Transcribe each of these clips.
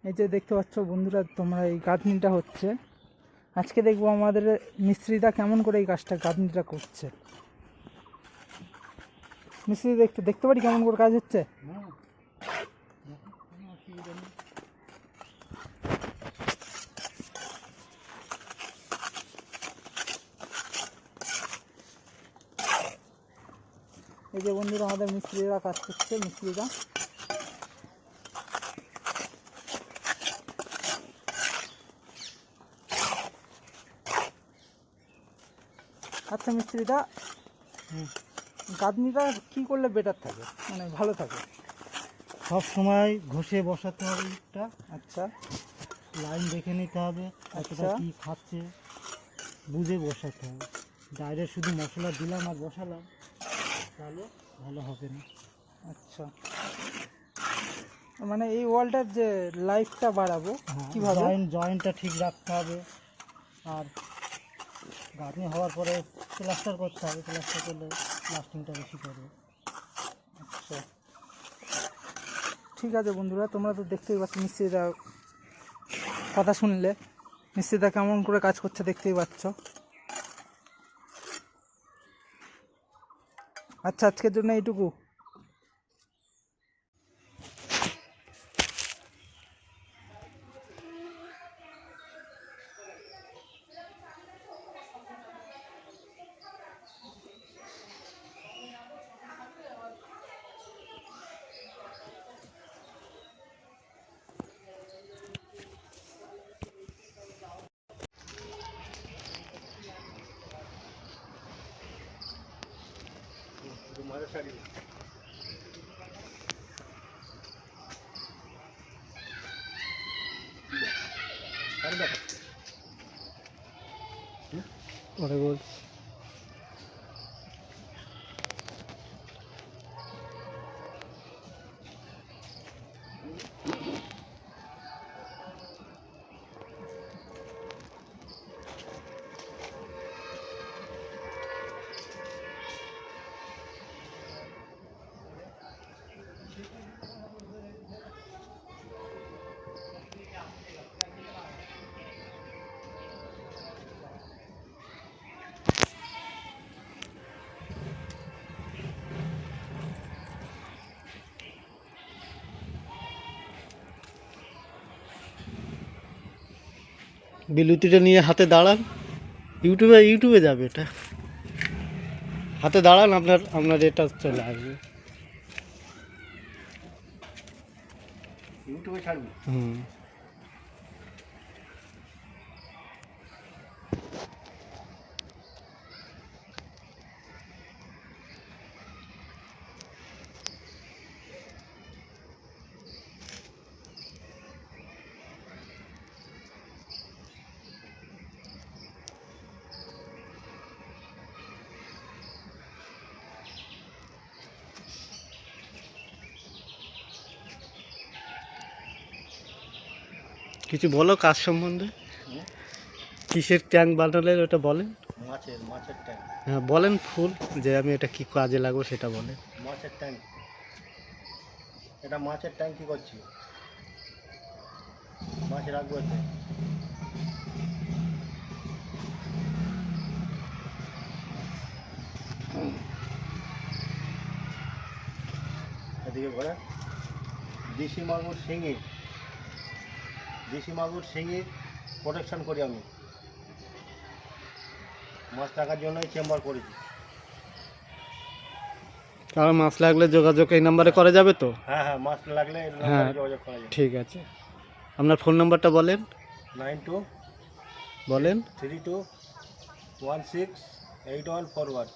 এই যে দেখতে পাচ্ছ বন্ধুরা তোমরা, এই গাঁথনিটা হচ্ছে। আজকে দেখবো আমাদের মিস্ত্রিটা কেমন করে এই কাজটা গাঁথনিটা করছে। মিস্ত্রি দেখতে পারি কেমন করে কাজ হচ্ছে। এই যে বন্ধুরা আমাদের মিস্ত্রিরা কাজ করছে। মিস্ত্রিরা আচ্ছা মিস্ত্রিটা গাঁথনিটা কি করলে বেটার থাকে, মানে ভালো থাকে? সব সময় ঘষে বসাতে হবে ইটটা। আচ্ছা, লাইন দেখে নিতে হবে কতটা কি খাচ্ছে, বুঝে বসাতে হবে। ডাইরেক্ট শুধু মশলা দিলাম আর বসালাম তাহলে ভালো হবে না। আচ্ছা, মানে এই ওয়ালটার যে লাইফটা বাড়াবো কীভাবে? জয়েন্টটা ঠিক রাখতে হবে, আর গাঁথনি হওয়ার পরে প্লাস্টার করতে হবে। প্লাস্টার করলে লাস্টিংটা বেশি করবে। আচ্ছা ঠিক আছে বন্ধুরা, তোমরা তো দেখতেই পাচ্ছ মিস্ত্রিরা কথা শুনলে মিস্ত্রিরা কেমন করে কাজ করছে দেখতেই পাচ্ছ। আচ্ছা আজকের জন্য এইটুকু। পরে বল। বিলুতিটা নিয়ে হাতে দাঁড়ান, ইউটিউবে যাবে এটা। হাতে দাঁড়ান, আপনার এটা চলে আসবে ইউটিউবে ছাড়বে। কিছু বলো কাজ সম্বন্ধে। কিসের ট্যাঙ্ক বানালেন ওটা বলেন। মাছের ট্যাঙ্ক। হ্যাঁ বলেন ফুল, যে আমি এটা কি কাজে লাগবো সেটা বলেন। মাছের ট্যাঙ্ক, এটা মাছের ট্যাঙ্ক কি করছি, মাছ রাখবো এতে। এদিকে ঘোরা দেশি মাগুর শিঙি প্রোটেকশন করি আমি। মাছ রাখার জন্যই চেম্বার করেছি। আর মাছ লাগলে যোগাযোগ এই নাম্বারে করা যাবে তো? হ্যাঁ মাছ লাগলে এই নাম্বারে যোগাযোগ করা যাবে। ঠিক আছে, আপনার ফোন নাম্বারটা বলেন। 92 বলেন 32168141।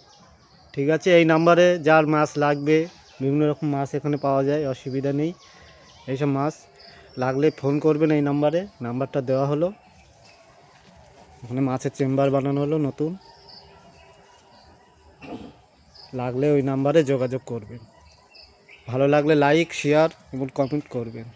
ঠিক আছে, এই নাম্বারে যার মাছ লাগবে, বিভিন্ন রকম মাছ এখানে পাওয়া যায়, অসুবিধা নেই। এইসব মাছ লাগলে ফোন করবেন এই নাম্বারটা দেওয়া হলো। ওখানে মাছের চেম্বার বানানো হলো নতুন, লাগলে ওই নাম্বারে যোগাযোগ করবেন। ভালো লাগলে লাইক, শেয়ার এবং কমেন্ট করবেন।